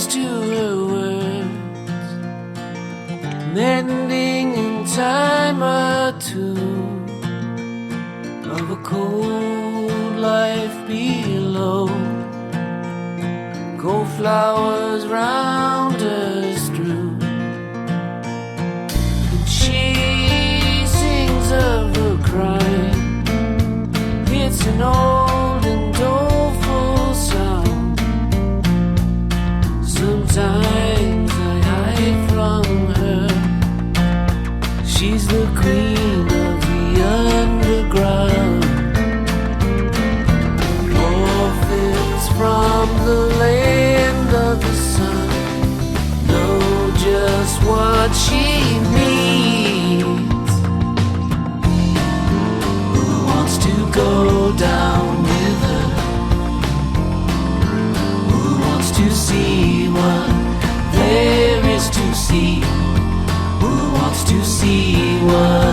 to her words, mending in time or two of a cold life below. Cold flowers round her strewn, and she sings of her crying. It's an old and doleful song. Sometimes I hide from her. She's the queen of the underground. Orphans from the land of the sun know just what she means. Who wants to go down with her? Who wants to see what there is to see? Who wants to see what